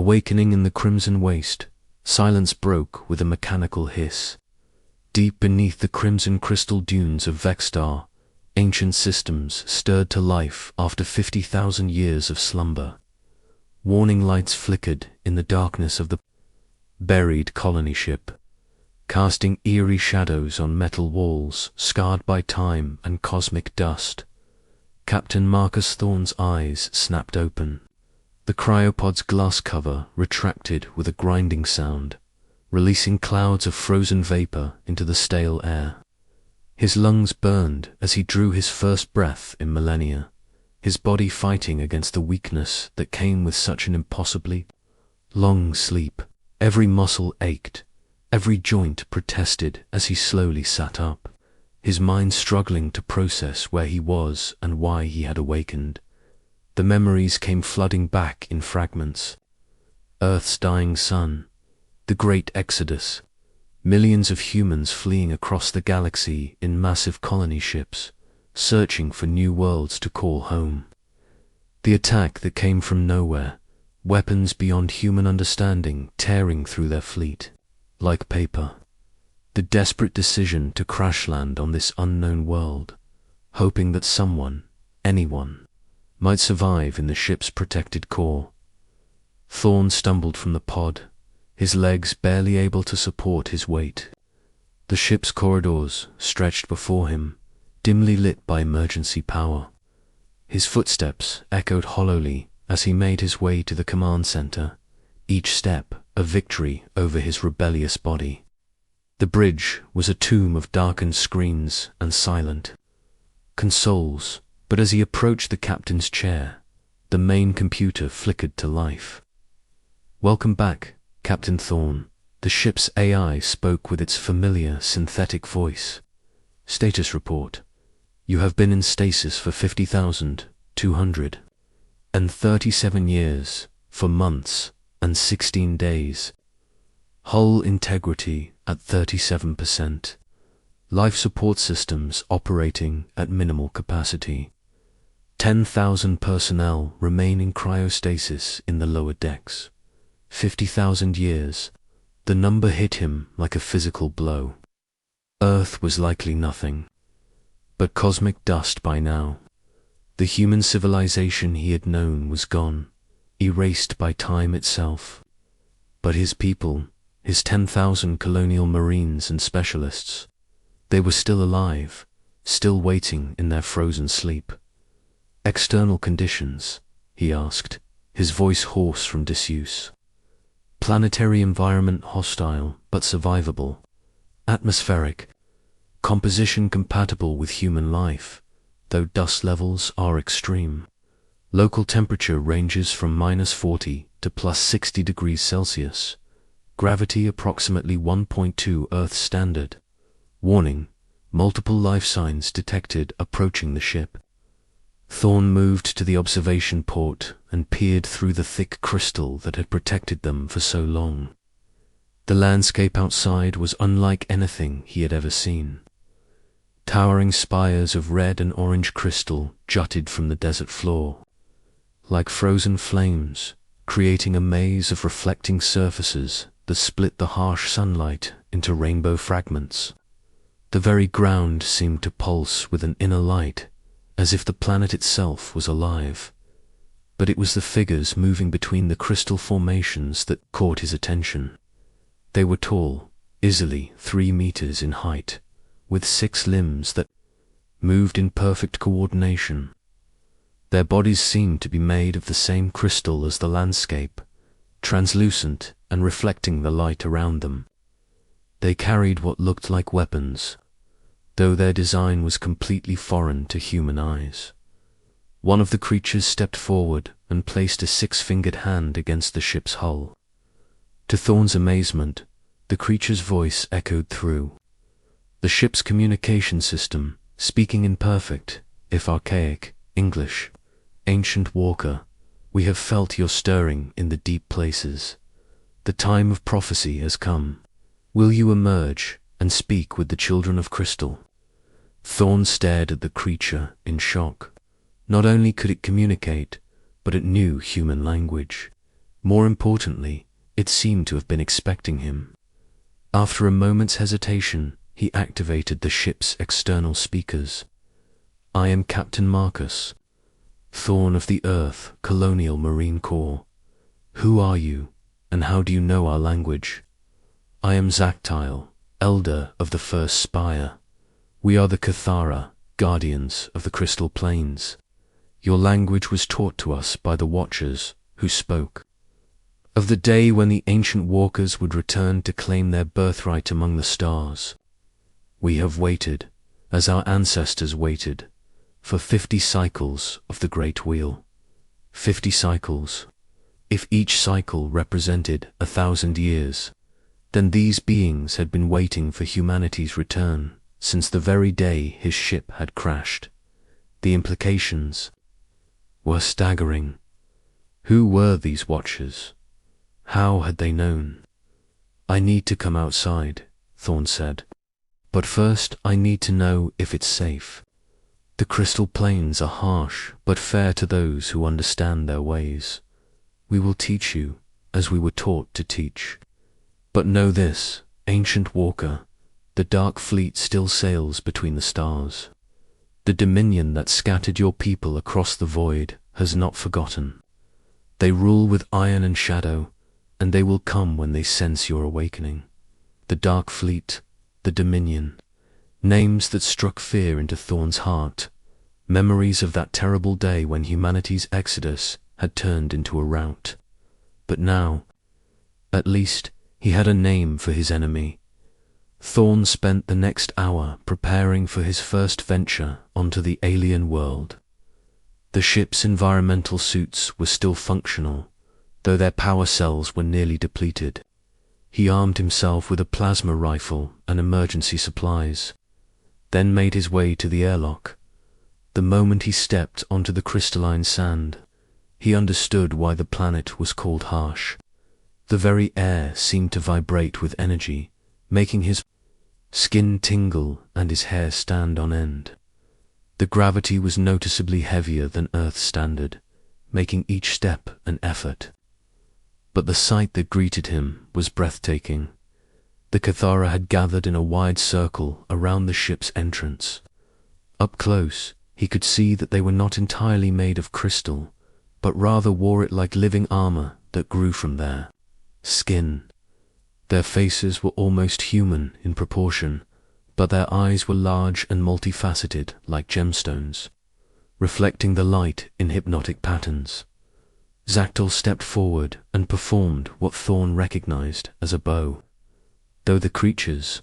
Awakening in the crimson waste, silence broke with a mechanical hiss. Deep beneath the crimson crystal dunes of Vexstar, ancient systems stirred to life after 50,000 years of slumber. Warning lights flickered in the darkness of the buried colony ship, casting eerie shadows on metal walls scarred by time and cosmic dust. Captain Marcus Thorne's eyes snapped open. The cryopod's glass cover retracted with a grinding sound, releasing clouds of frozen vapor into the stale air. His lungs burned as he drew his first breath in millennia, his body fighting against the weakness that came with such an impossibly long sleep. Every muscle ached, every joint protested as he slowly sat up, his mind struggling to process where he was and why he had awakened. The memories came flooding back in fragments. Earth's dying sun, the great exodus, millions of humans fleeing across the galaxy in massive colony ships, searching for new worlds to call home. The attack that came from nowhere, weapons beyond human understanding tearing through their fleet, like paper. The desperate decision to crash land on this unknown world, hoping that someone, anyone, might survive in the ship's protected core. Thorne stumbled from the pod, his legs barely able to support his weight. The ship's corridors stretched before him, dimly lit by emergency power. His footsteps echoed hollowly as he made his way to the command center, each step a victory over his rebellious body. The bridge was a tomb of darkened screens and silent consoles, but as he approached the captain's chair, the main computer flickered to life. "Welcome back, Captain Thorne," the ship's AI spoke with its familiar synthetic voice. "Status report. You have been in stasis for 50,237 years, for months and 16 days. Hull integrity at 37%. Life support systems operating at minimal capacity. 10,000 personnel remain in cryostasis in the lower decks. 50,000 years." The number hit him like a physical blow. Earth was likely nothing but cosmic dust by now. The human civilization he had known was gone, erased by time itself. But his people, his 10,000 colonial marines and specialists, they were still alive, still waiting in their frozen sleep. "External conditions?" he asked, his voice hoarse from disuse. "Planetary environment hostile but survivable. Atmospheric. Composition compatible with human life, though dust levels are extreme. Local temperature ranges from -40 to +60 degrees Celsius. Gravity approximately 1.2 Earth standard. Warning, multiple life signs detected approaching the ship." Thorne moved to the observation port and peered through the thick crystal that had protected them for so long. The landscape outside was unlike anything he had ever seen. Towering spires of red and orange crystal jutted from the desert floor, like frozen flames, creating a maze of reflecting surfaces that split the harsh sunlight into rainbow fragments. The very ground seemed to pulse with an inner light, as if the planet itself was alive. But it was the figures moving between the crystal formations that caught his attention. They were tall, easily 3 meters in height, with 6 limbs that moved in perfect coordination. Their bodies seemed to be made of the same crystal as the landscape, translucent and reflecting the light around them. They carried what looked like weapons, though their design was completely foreign to human eyes. One of the creatures stepped forward and placed a 6-fingered hand against the ship's hull. To Thorne's amazement, the creature's voice echoed through. The ship's communication system, speaking in perfect, if archaic, English. "Ancient Walker, we have felt your stirring in the deep places. The time of prophecy has come. Will you emerge and speak with the children of crystal?" Thorne stared at the creature in shock. Not only could it communicate, but it knew human language. More importantly, it seemed to have been expecting him. After a moment's hesitation, he activated the ship's external speakers. "I am Captain Marcus, Thorn of the Earth, Colonial Marine Corps. Who are you, and how do you know our language?" "I am Zactile, Elder of the First Spire. We are the Cathara, Guardians of the Crystal Plains. Your language was taught to us by the Watchers, who spoke of the day when the ancient walkers would return to claim their birthright among the stars. We have waited, as our ancestors waited, for 50 cycles of the Great Wheel. 50 cycles. If each cycle represented 1,000 years, then these beings had been waiting for humanity's return since the very day his ship had crashed. The implications were staggering. Who were these Watchers? How had they known? "I need to come outside," Thorn said. "But first I need to know if it's safe. The Crystal Plains are harsh, but fair to those who understand their ways. We will teach you, as we were taught to teach. But know this, ancient walker, the Dark Fleet still sails between the stars. The dominion that scattered your people across the void has not forgotten. They rule with iron and shadow, and they will come when they sense your awakening. The Dark Fleet, the Dominion, names that struck fear into Thorn's heart, memories of that terrible day when humanity's exodus had turned into a rout. But now, at least, he had a name for his enemy. Thorn spent the next hour preparing for his first venture onto the alien world. The ship's environmental suits were still functional, though their power cells were nearly depleted. He armed himself with a plasma rifle and emergency supplies, then made his way to the airlock. The moment he stepped onto the crystalline sand, he understood why the planet was called harsh. The very air seemed to vibrate with energy, making his skin tingle and his hair stand on end. The gravity was noticeably heavier than Earth's standard, making each step an effort. But the sight that greeted him was breathtaking. The Cathara had gathered in a wide circle around the ship's entrance. Up close, he could see that they were not entirely made of crystal, but rather wore it like living armor that grew from their skin. Their faces were almost human in proportion, but their eyes were large and multifaceted like gemstones, reflecting the light in hypnotic patterns. Zactile stepped forward and performed what Thorn recognized as a bow, though the creature's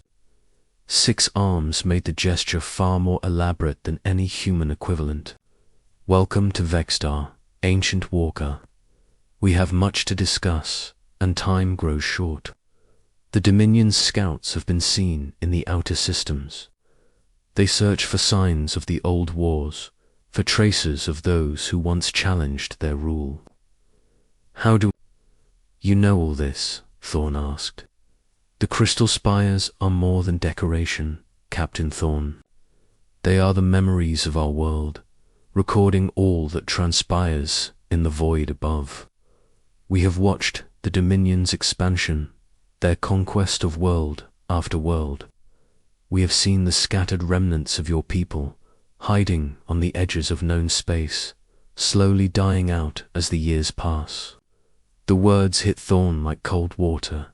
6 arms made the gesture far more elaborate than any human equivalent. "Welcome to Vexstar, ancient walker. We have much to discuss, and time grows short. The Dominion's scouts have been seen in the outer systems. They search for signs of the old wars, for traces of those who once challenged their rule." "How do you know all this?" Thorn asked. "The crystal spires are more than decoration, Captain Thorn. They are the memories of our world, recording all that transpires in the void above. We have watched the Dominion's expansion, their conquest of world after world. We have seen the scattered remnants of your people, hiding on the edges of known space, slowly dying out as the years pass." The words hit Thorn like cold water.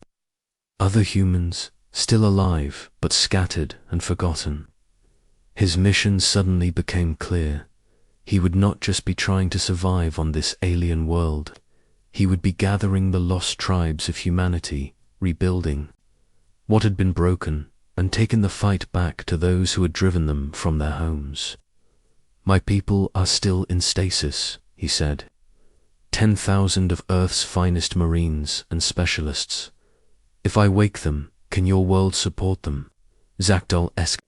Other humans, still alive, but scattered and forgotten. His mission suddenly became clear. He would not just be trying to survive on this alien world. He would be gathering the lost tribes of humanity, rebuilding what had been broken, and taking the fight back to those who had driven them from their homes. "My people are still in stasis," he said. 10,000 of Earth's finest Marines and specialists. If I wake them, can your world support them? Zactile-esque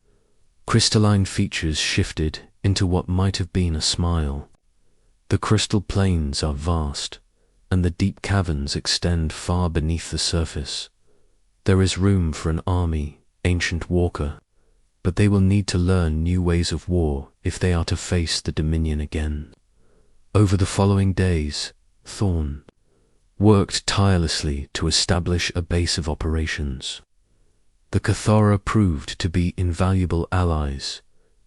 crystalline features shifted into what might have been a smile. The crystal plains are vast, and the deep caverns extend far beneath the surface. There is room for an army, ancient walker, but they will need to learn new ways of war if they are to face the Dominion again. Over the following days, Thorn worked tirelessly to establish a base of operations. The Cathara proved to be invaluable allies,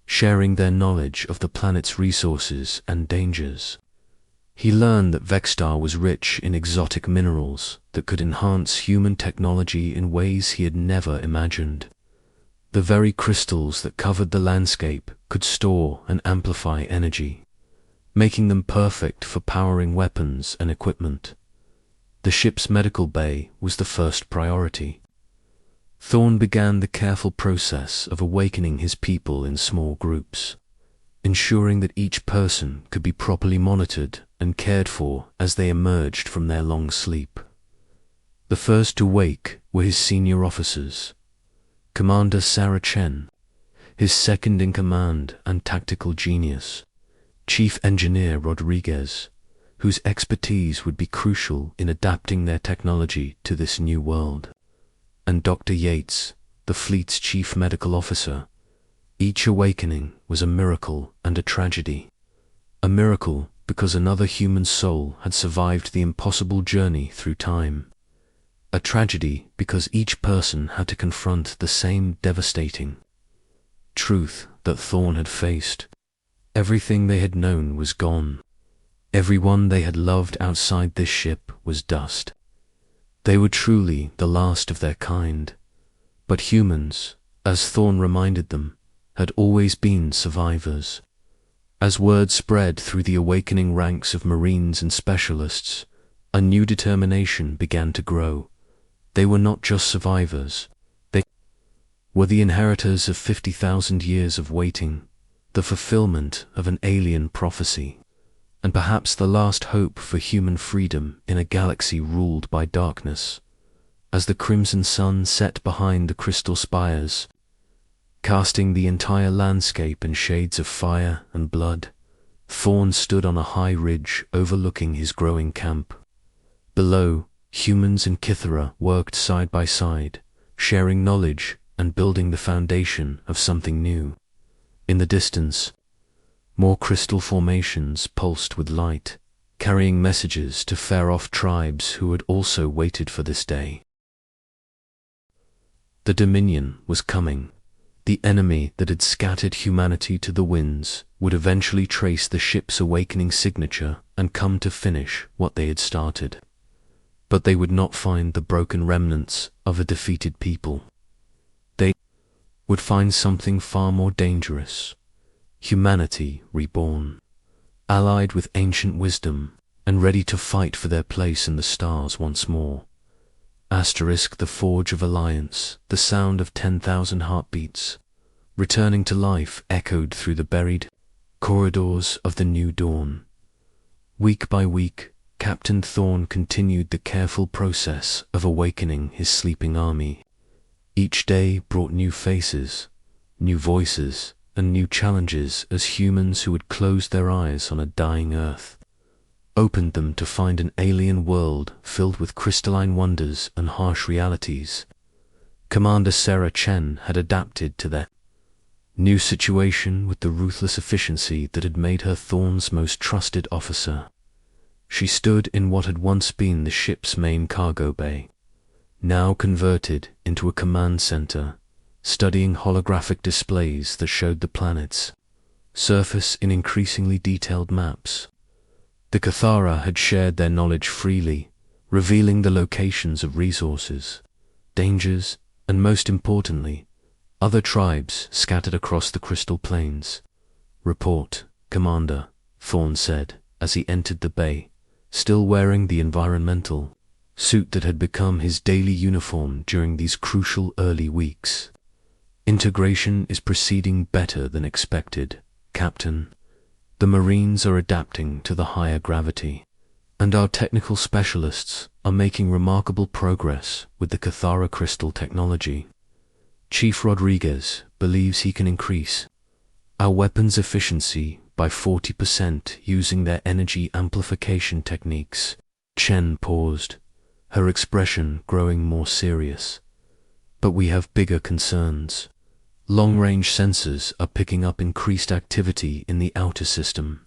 sharing their knowledge of the planet's resources and dangers. He learned that Vexstar was rich in exotic minerals that could enhance human technology in ways he had never imagined. The very crystals that covered the landscape could store and amplify energy, making them perfect for powering weapons and equipment. The ship's medical bay was the first priority. Thorn began the careful process of awakening his people in small groups, ensuring that each person could be properly monitored and cared for as they emerged from their long sleep. The first to wake were his senior officers, Commander Sarah Chen, his second-in-command and tactical genius, Chief Engineer Rodriguez, whose expertise would be crucial in adapting their technology to this new world, and Dr. Yates, the fleet's chief medical officer. Each awakening was a miracle and a tragedy. A miracle because another human soul had survived the impossible journey through time. A tragedy because each person had to confront the same devastating truth that Thorn had faced. Everything they had known was gone. Everyone they had loved outside this ship was dust. They were truly the last of their kind. But humans, as Thorn reminded them, had always been survivors. As word spread through the awakening ranks of Marines and specialists, a new determination began to grow. They were not just survivors. They were the inheritors of 50,000 years of waiting, the fulfillment of an alien prophecy, and perhaps the last hope for human freedom in a galaxy ruled by darkness. As the crimson sun set behind the crystal spires, casting the entire landscape in shades of fire and blood, Thorn stood on a high ridge overlooking his growing camp. Below, humans and Kythera worked side by side, sharing knowledge and building the foundation of something new. In the distance, more crystal formations pulsed with light, carrying messages to far-off tribes who had also waited for this day. The Dominion was coming. The enemy that had scattered humanity to the winds would eventually trace the ship's awakening signature and come to finish what they had started. But they would not find the broken remnants of a defeated people. They would find something far more dangerous. Humanity reborn, allied with ancient wisdom and ready to fight for their place in the stars once more. Asterisk the forge of alliance, the sound of 10,000 heartbeats, returning to life echoed through the buried corridors of the new dawn. Week by week, Captain Thorn continued the careful process of awakening his sleeping army. Each day brought new faces, new voices, and new challenges as humans who had closed their eyes on a dying Earth opened them to find an alien world filled with crystalline wonders and harsh realities. Commander Sarah Chen had adapted to their new situation with the ruthless efficiency that had made her Thorn's most trusted officer. She stood in what had once been the ship's main cargo bay, now converted into a command center, studying holographic displays that showed the planet's surface in increasingly detailed maps. The Cathara had shared their knowledge freely, revealing the locations of resources, dangers, and most importantly, other tribes scattered across the crystal plains. "Report, Commander," Thorn said as he entered the bay, still wearing the environmental suit that had become his daily uniform during these crucial early weeks. "Integration is proceeding better than expected, Captain. The Marines are adapting to the higher gravity, and our technical specialists are making remarkable progress with the Cathara crystal technology. Chief Rodriguez believes he can increase our weapons efficiency by 40% using their energy amplification techniques." Chen paused, her expression growing more serious. "But we have bigger concerns. Long-range sensors are picking up increased activity in the outer system.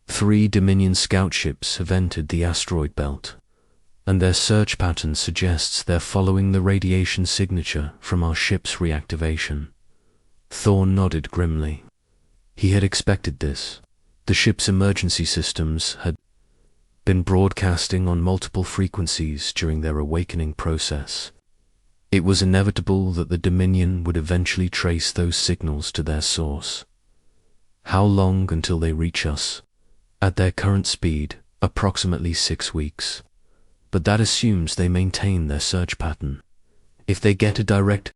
3 Dominion scout ships have entered the asteroid belt, and their search pattern suggests they're following the radiation signature from our ship's reactivation. Thorn nodded grimly. He had expected this. The ship's emergency systems had been broadcasting on multiple frequencies during their awakening process. It was inevitable that the Dominion would eventually trace those signals to their source. How long until they reach us? At their current speed, approximately 6 weeks. But that assumes they maintain their search pattern. If they get a direct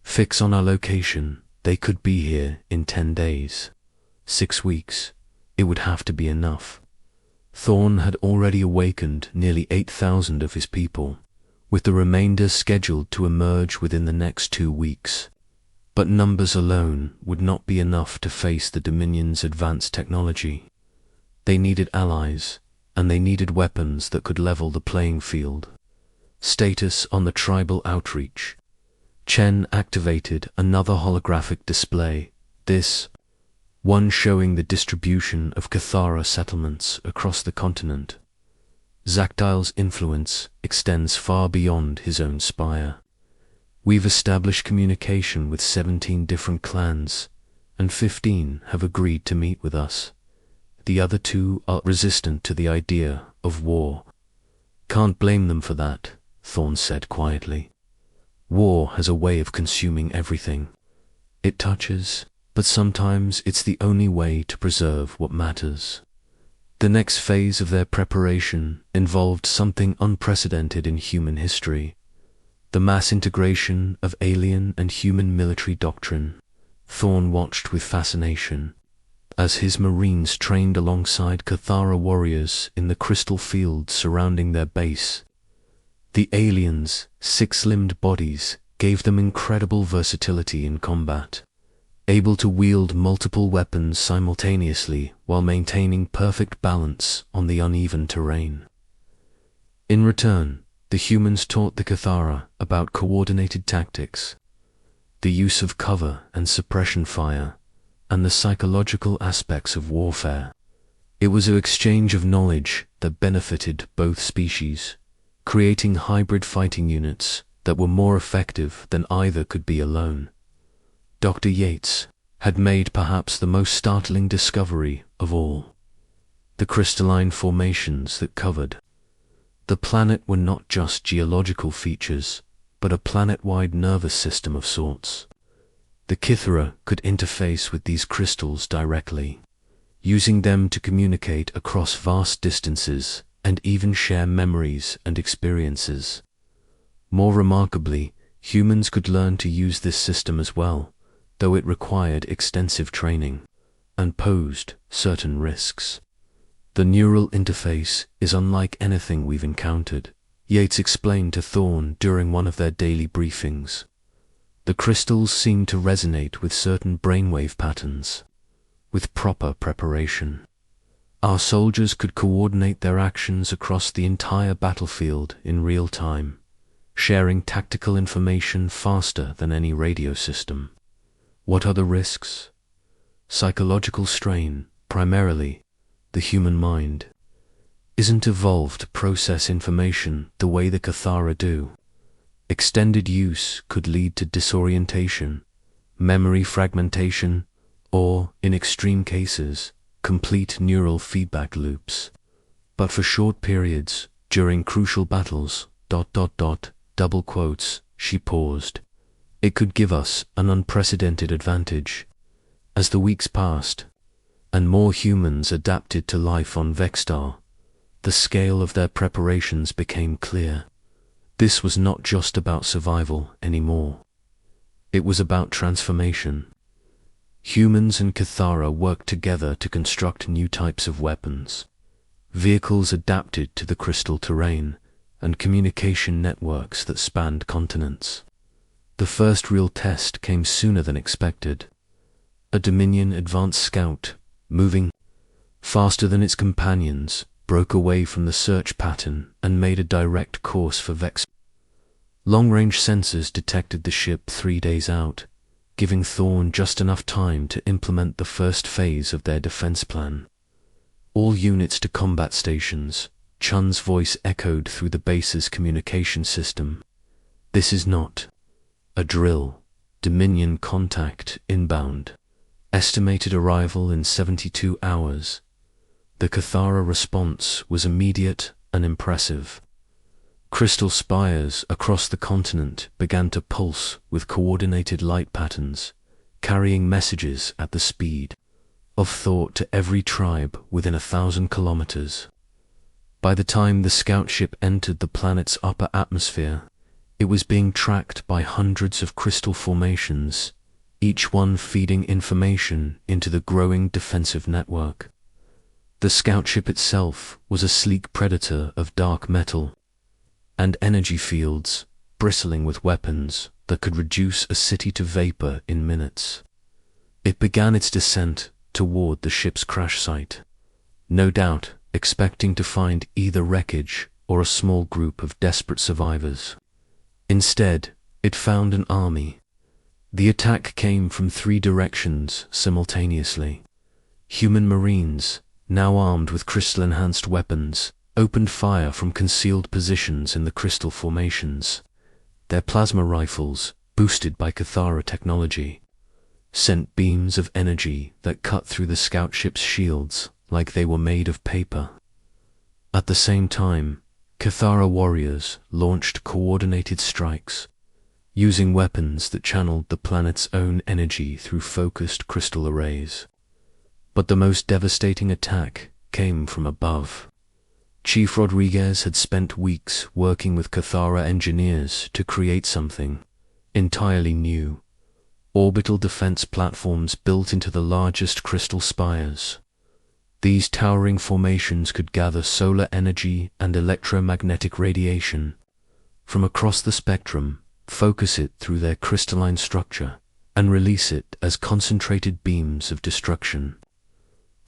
fix on our location, they could be here in 10 days. 6 weeks. It would have to be enough. Thorn had already awakened nearly 8,000 of his people, with the remainder scheduled to emerge within the next 2 weeks. But numbers alone would not be enough to face the Dominion's advanced technology. They needed allies, and they needed weapons that could level the playing field. Status on the tribal outreach. Chen activated another holographic display, this one showing the distribution of Cathara settlements across the continent. Zakdial's influence extends far beyond his own spire. We've established communication with 17 different clans, and 15 have agreed to meet with us. The other 2 are resistant to the idea of war. Can't blame them for that, Thorn said quietly. War has a way of consuming everything it touches, but sometimes it's the only way to preserve what matters. The next phase of their preparation involved something unprecedented in human history: the mass integration of alien and human military doctrine. Thorn watched with fascination as his Marines trained alongside Cathara warriors in the crystal fields surrounding their base. The aliens' 6-limbed bodies gave them incredible versatility in combat, able to wield multiple weapons simultaneously while maintaining perfect balance on the uneven terrain. In return, the humans taught the Cathara about coordinated tactics, the use of cover and suppression fire, and the psychological aspects of warfare. It was an exchange of knowledge that benefited both species, creating hybrid fighting units that were more effective than either could be alone. Dr. Yates had made perhaps the most startling discovery of all. The crystalline formations that covered the planet were not just geological features, but a planet-wide nervous system of sorts. The Kithara could interface with these crystals directly, using them to communicate across vast distances and even share memories and experiences. More remarkably, humans could learn to use this system as well, though it required extensive training and posed certain risks. The neural interface is unlike anything we've encountered, Yates explained to Thorn during one of their daily briefings. The crystals seem to resonate with certain brainwave patterns. With proper preparation, our soldiers could coordinate their actions across the entire battlefield in real time, sharing tactical information faster than any radio system. What are the risks? Psychological strain, primarily. The human mind isn't evolved to process information the way the Cathara do. Extended use could lead to disorientation, memory fragmentation, or, in extreme cases, complete neural feedback loops. But for short periods, during crucial battles, ... double quotes, she paused. It could give us an unprecedented advantage. As the weeks passed, and more humans adapted to life on Vexstar, the scale of their preparations became clear. This was not just about survival anymore. It was about transformation. Humans and Cathara worked together to construct new types of weapons, vehicles adapted to the crystal terrain, and communication networks that spanned continents. The first real test came sooner than expected. A Dominion advanced scout, moving faster than its companions, broke away from the search pattern and made a direct course for Vex. Long-range sensors detected the ship 3 days out, giving Thorn just enough time to implement the first phase of their defense plan. All units to combat stations, Chun's voice echoed through the base's communication system. "This is not a drill. Dominion contact inbound. Estimated arrival in 72 hours. The Cathara response was immediate and impressive. Crystal spires across the continent began to pulse with coordinated light patterns, carrying messages at the speed of thought to every tribe within 1,000 kilometers. By the time the scout ship entered the planet's upper atmosphere, it was being tracked by hundreds of crystal formations, each one feeding information into the growing defensive network. The scout ship itself was a sleek predator of dark metal and energy fields, bristling with weapons that could reduce a city to vapor in minutes. It began its descent toward the ship's crash site, no doubt expecting to find either wreckage or a small group of desperate survivors. Instead, it found an army. The attack came from 3 directions simultaneously. Human Marines, now armed with crystal-enhanced weapons, opened fire from concealed positions in the crystal formations. Their plasma rifles, boosted by Cathara technology, sent beams of energy that cut through the scout ship's shields like they were made of paper. At the same time, Cathara warriors launched coordinated strikes, using weapons that channeled the planet's own energy through focused crystal arrays. But the most devastating attack came from above. Chief Rodriguez had spent weeks working with Cathara engineers to create something entirely new: orbital defense platforms built into the largest crystal spires. These towering formations could gather solar energy and electromagnetic radiation from across the spectrum, focus it through their crystalline structure, and release it as concentrated beams of destruction.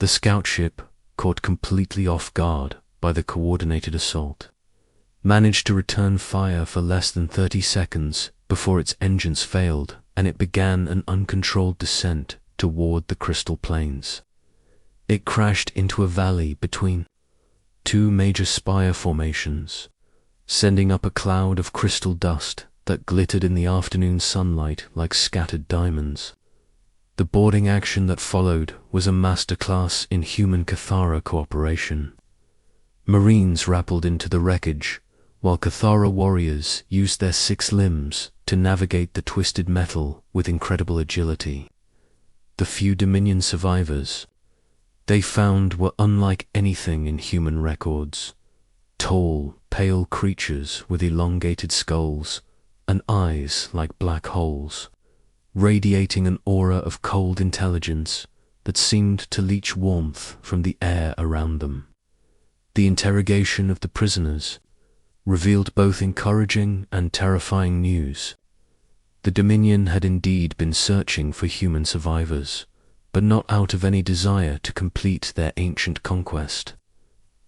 The scout ship, caught completely off guard by the coordinated assault, managed to return fire for less than 30 seconds before its engines failed and it began an uncontrolled descent toward the crystal plains. It crashed into a valley between 2 major spire formations, sending up a cloud of crystal dust that glittered in the afternoon sunlight like scattered diamonds. The boarding action that followed was a masterclass in human Cathara cooperation. Marines rappelled into the wreckage, while Cathara warriors used their 6 limbs to navigate the twisted metal with incredible agility. The few Dominion survivors they found were unlike anything in human records: tall, pale creatures with elongated skulls and eyes like black holes, radiating an aura of cold intelligence that seemed to leach warmth from the air around them. The interrogation of the prisoners revealed both encouraging and terrifying news. The Dominion had indeed been searching for human survivors, but not out of any desire to complete their ancient conquest.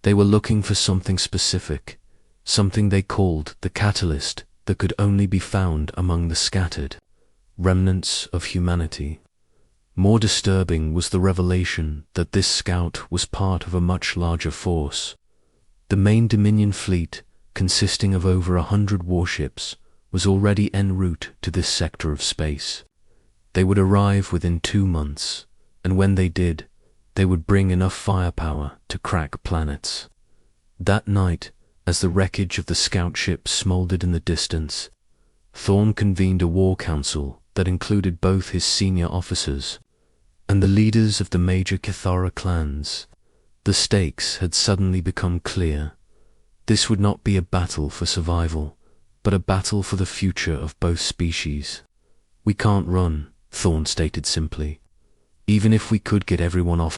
They were looking for something specific, something they called the catalyst that could only be found among the scattered remnants of humanity. More disturbing was the revelation that this scout was part of a much larger force. The main Dominion fleet, consisting of over 100 warships, was already en route to this sector of space. They would arrive within 2 months, and when they did, they would bring enough firepower to crack planets. That night, as the wreckage of the scout ship smoldered in the distance, Thorn convened a war council that included both his senior officers and the leaders of the major Cathara clans. The stakes had suddenly become clear. This would not be a battle for survival, but a battle for the future of both species. "We can't run," Thorn stated simply. "Even if we could get everyone off,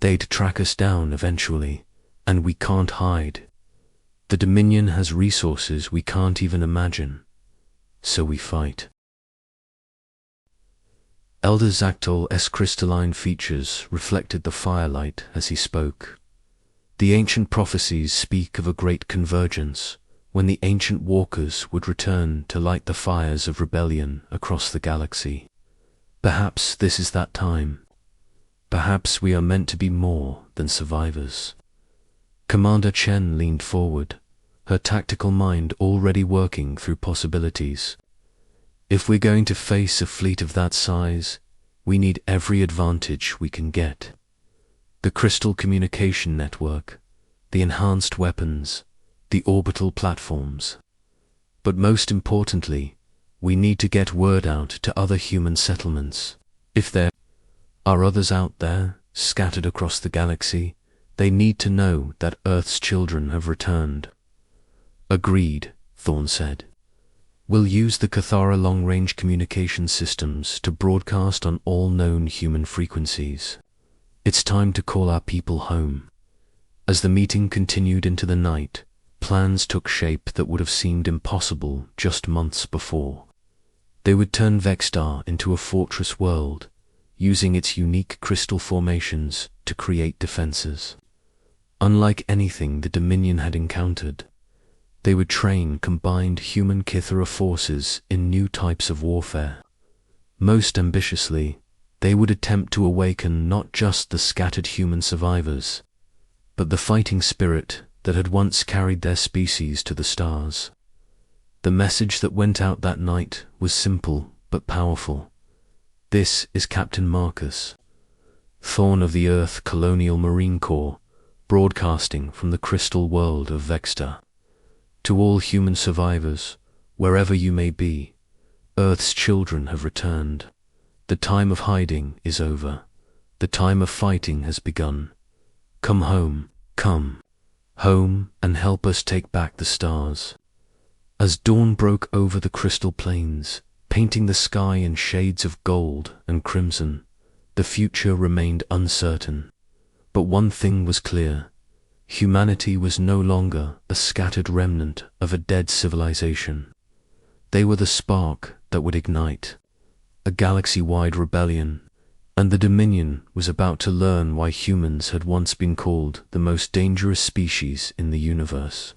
they'd track us down eventually, and we can't hide. The Dominion has resources we can't even imagine, so we fight." Elder Zactol's crystalline features reflected the firelight as he spoke. The ancient prophecies speak of a great convergence, when the ancient walkers would return to light the fires of rebellion across the galaxy. Perhaps this is that time. Perhaps we are meant to be more than survivors. Commander Chen leaned forward, her tactical mind already working through possibilities. If we're going to face a fleet of that size, we need every advantage we can get. The crystal communication network, the enhanced weapons, the orbital platforms. But most importantly, we need to get word out to other human settlements. If there are others out there, scattered across the galaxy, they need to know that Earth's children have returned. Agreed, Thorn said. We'll use the Cathara long-range communication systems to broadcast on all known human frequencies. It's time to call our people home. As the meeting continued into the night, plans took shape that would have seemed impossible just months before. They would turn Vexstar into a fortress world, using its unique crystal formations to create defenses. Unlike anything the Dominion had encountered, they would train combined human Kithara forces in new types of warfare. Most ambitiously, they would attempt to awaken not just the scattered human survivors, but the fighting spirit that had once carried their species to the stars. The message that went out that night was simple but powerful. This is Captain Marcus, Thorn of the Earth Colonial Marine Corps, broadcasting from the crystal world of Vexstar. To all human survivors, wherever you may be, Earth's children have returned. The time of hiding is over. The time of fighting has begun. Come home, come home, and help us take back the stars. As dawn broke over the crystal plains, painting the sky in shades of gold and crimson, the future remained uncertain. But one thing was clear. Humanity was no longer a scattered remnant of a dead civilization. They were the spark that would ignite a galaxy-wide rebellion, and the Dominion was about to learn why humans had once been called the most dangerous species in the universe.